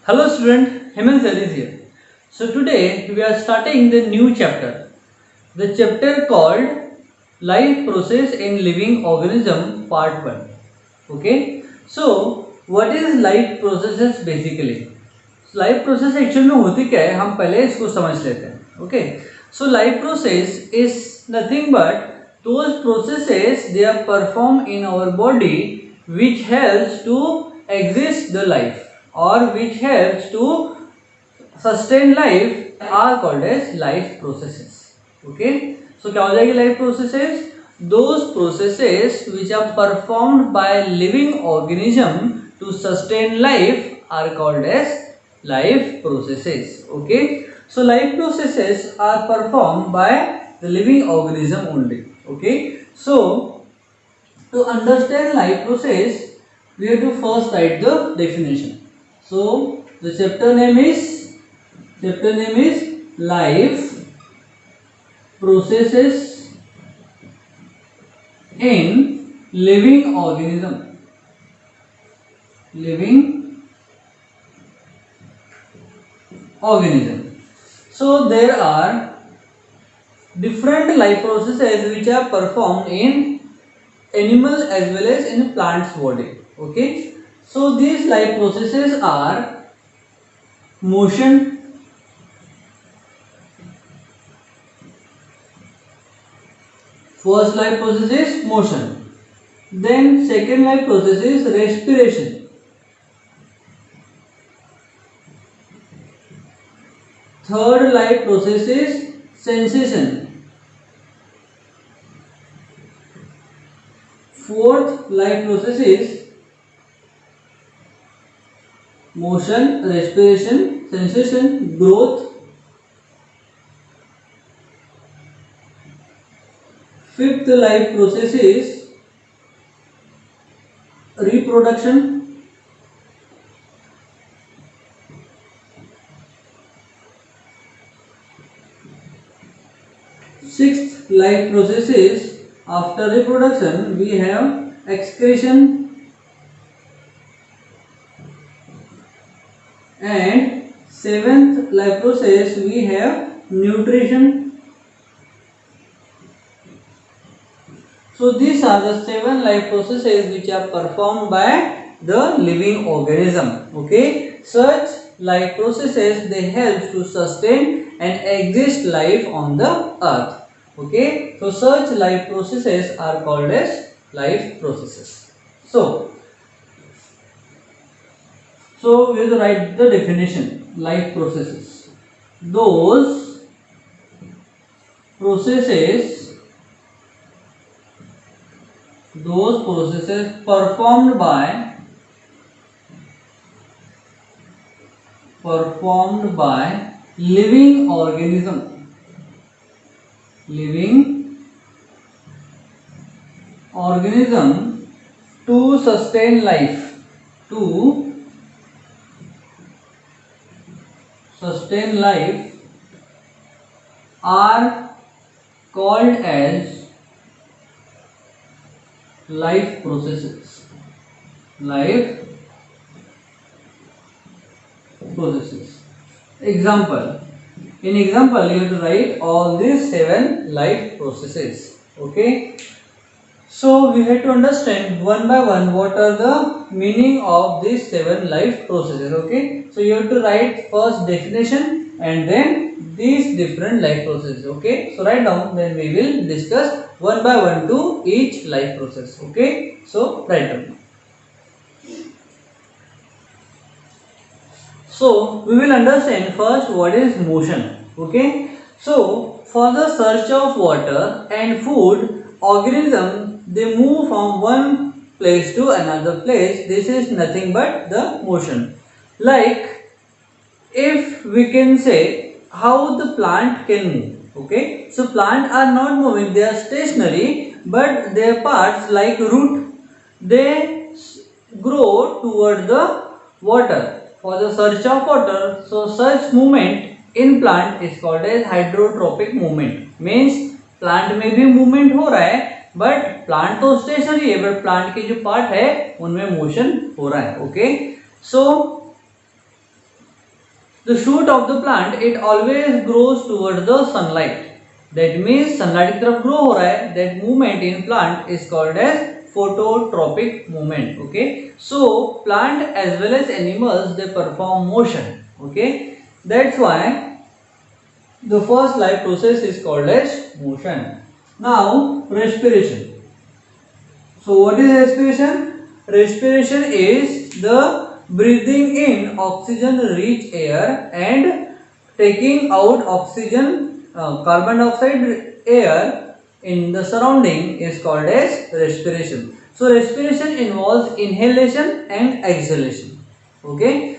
Hello student, Hemant Sir is here. So today we are starting the new chapter. The chapter called Life Process in Living Organism Part 1. Okay. So what is life processes basically? Life process actual में होती क्या है हम पहले इसको समझ लेते हैं. Okay. So life process is nothing but those processes they are performed in our body which helps to exist the life or which helps to sustain life are called as life processes. Okay. So क्या हो जाएगी life processes? Those processes which are performed by living organism to sustain life are called as life processes. Okay. So life processes are performed by the living organism only. Okay. So to understand life process we have to first write the definition. So the chapter name is life processes in living organism. So there are different life processes which are performed in animal as well as in plants body. Okay. So these life processes are motion, first life process is motion, then second life process is respiration, third life process is sensation, fourth life process is motion, respiration, sensation, growth, fifth life process is reproduction, sixth life process is after reproduction we have excretion, and seventh life process we have nutrition. So these are the 7 life processes which are performed by the living organism. Okay. Such life processes they help to sustain and exist life on the earth. Okay. So such life processes are called as life processes. So we will write the definition. Life processes. Those processes performed by living organism to sustain life are called as life processes. Example. In example, you have to write all these 7 life processes. Okay. So we have to understand one by one what are the meaning of these 7 life processes. Okay. So you have to write first definition and then these different life processes. Okay. So write down, then we will discuss one by one to each life process. Okay. So write down. So we will understand first what is motion. Okay. So for the search of water and food, organisms they move from one place to another place. This is nothing but the motion. Like if we can say how the plant can move. Okay. So plants are not moving, they are stationary, but their parts like root they grow toward the water for the search of water. So such movement in plant is called as hydrotropic movement. Means plant में भी movement हो रहा है but plant तो stationery है but plant के जो part है उनमें मोशन हो रहा है. Okay. So The shoot of the plant, it always grows towards the sunlight. That means sunlight की तरफ grow हो रहा है. That movement in plant is called as phototropic movement. Okay, so plant as well as animals, they perform motion. Okay, that's why the first life process is called as motion. Now respiration. So what is respiration? Respiration is the breathing in oxygen rich air and taking out oxygen carbon dioxide air in the surrounding is called as respiration. So respiration involves inhalation and exhalation. Okay,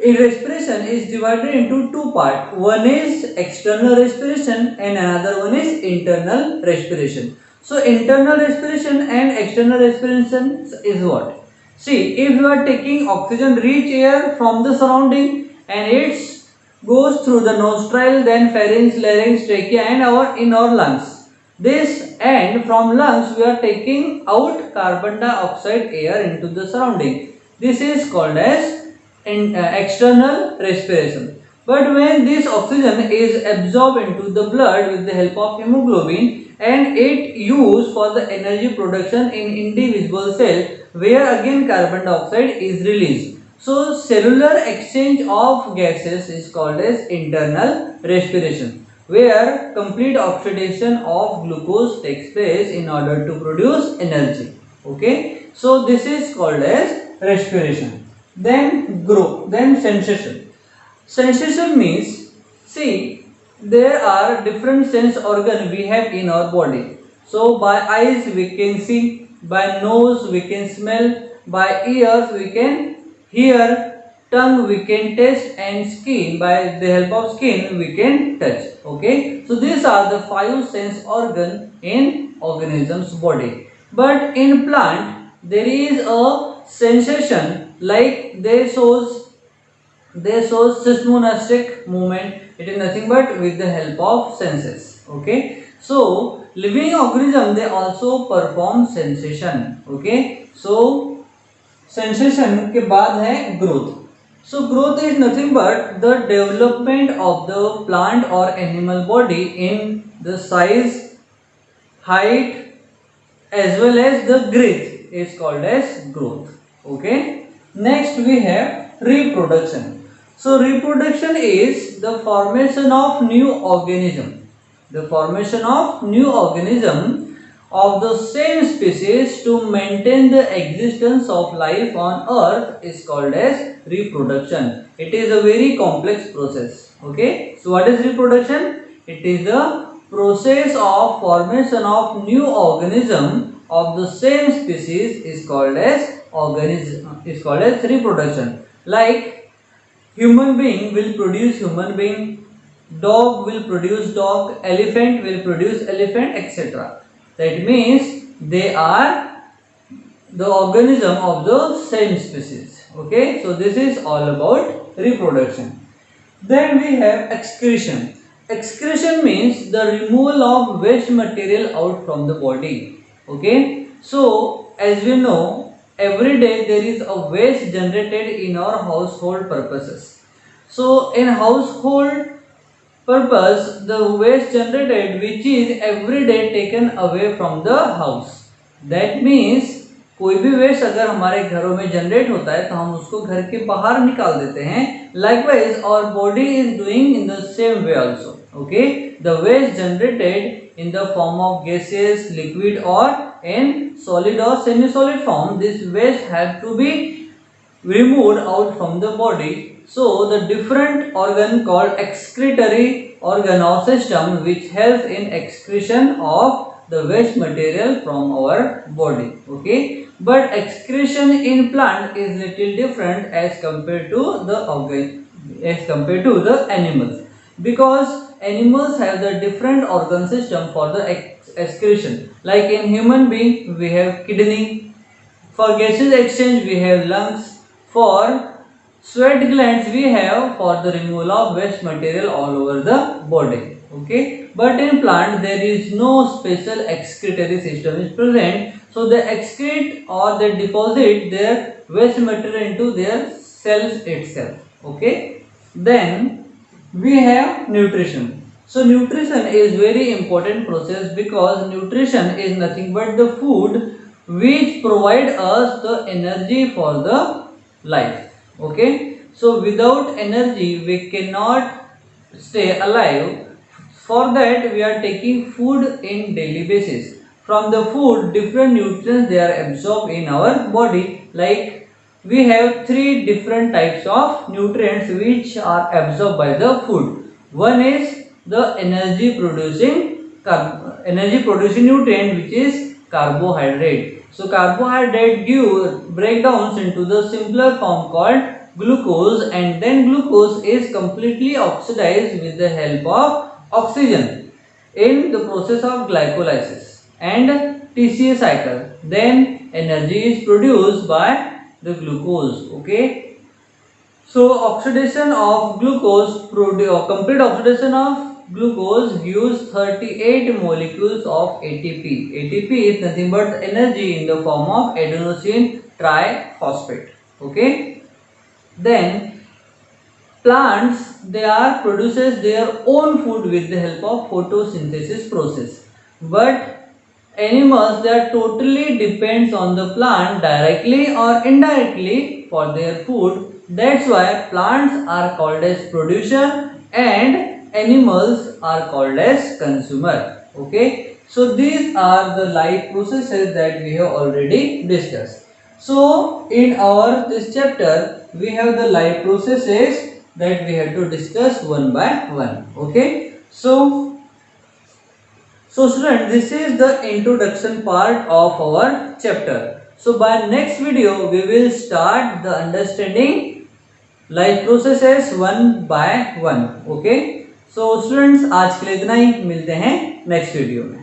respiration is divided into two parts. One is external respiration and another one is internal respiration. So internal respiration and external respiration is what? See, if you are taking oxygen rich air from the surrounding and it goes through the nostril, then pharynx, larynx, trachea and in our lungs. This, and from lungs we are taking out carbon dioxide air into the surrounding. This is called as external respiration. But when this oxygen is absorbed into the blood with the help of hemoglobin and it used for the energy production in individual cell, where again carbon dioxide is released. So cellular exchange of gases is called as internal respiration, where complete oxidation of glucose takes place in order to produce energy. Okay, so this is called as respiration. Then growth, then sensation. Sensation means, see, there are different sense organ we have in our body. So by eyes we can see, by nose we can smell, by ears we can hear, tongue we can taste, and skin, by the help of skin we can touch. Okay, so these are the 5 sense organ in organism's body. But in plant there is a sensation like they shows seismonostic movement. It is nothing but with the help of senses. Okay, so living organism, they also perform sensation. Okay, so sensation के बाद है growth. So growth is nothing but the development of the plant or animal body in the size, height as well as the breadth is called as growth. Okay, next we have reproduction. So reproduction is the formation of new organism. The formation of new organism of the same species to maintain the existence of life on earth is called as reproduction. It is a very complex process. Okay, so what is reproduction? It is the process of formation of new organism of the same species is called as reproduction. Like human being will produce human being, dog will produce dog, elephant will produce elephant, etc. That means they are the organism of the same species. Okay, so this is all about reproduction. Then we have excretion. Excretion means the removal of waste material out from the body. Okay, so as we know, every day there is a waste generated in our household purposes. So in household purpose, the waste generated which is every day taken away from the house. That means कोई भी waste अगर हमारे घरों में generate होता है तो हम उसको घर के बाहर निकाल देते हैं. Likewise our body is doing in the same way also. Okay, the waste generated in the form of gaseous, liquid or in solid or semi-solid form, this waste have to be removed out from the body. So the different organ called excretory organ or system which helps in excretion of the waste material from our body. Okay, but excretion in plant is little different as compared to the animals, because animals have the different organ system for the excretion. Like in human being we have kidney, for gases exchange we have lungs, for sweat glands we have for the removal of waste material all over the body. Okay, but in plant there is no special excretory system is present, so they excrete or they deposit their waste material into their cells itself. Okay, Then we have nutrition. So nutrition is very important process because nutrition is nothing but the food which provide us the energy for the life. Okay. So without energy we cannot stay alive. For that we are taking food in daily basis. From the food different nutrients they are absorbed in our body, like we have three different types of nutrients which are absorbed by the food. One is the energy producing nutrient, which is carbohydrate. So carbohydrate give breakdowns into the simpler form called glucose, and then glucose is completely oxidized with the help of oxygen in the process of glycolysis and TCA cycle. Then energy is produced by the glucose. Okay, so oxidation of glucose, complete oxidation of glucose gives 38 molecules of ATP. ATP is nothing but energy in the form of adenosine triphosphate. Okay, then plants they are produces their own food with the help of photosynthesis process, but animals that totally depends on the plant directly or indirectly for their food. That's why plants are called as producer and animals are called as consumer. Okay, so these are the life processes that we have already discussed. So in our this chapter we have the life processes that we have to discuss one by one. Okay, so student, this is the introduction part of our chapter. So by next video we will start the understanding life processes one by one. Okay, so students आज के लिए इतना ही, मिलते हैं next video में.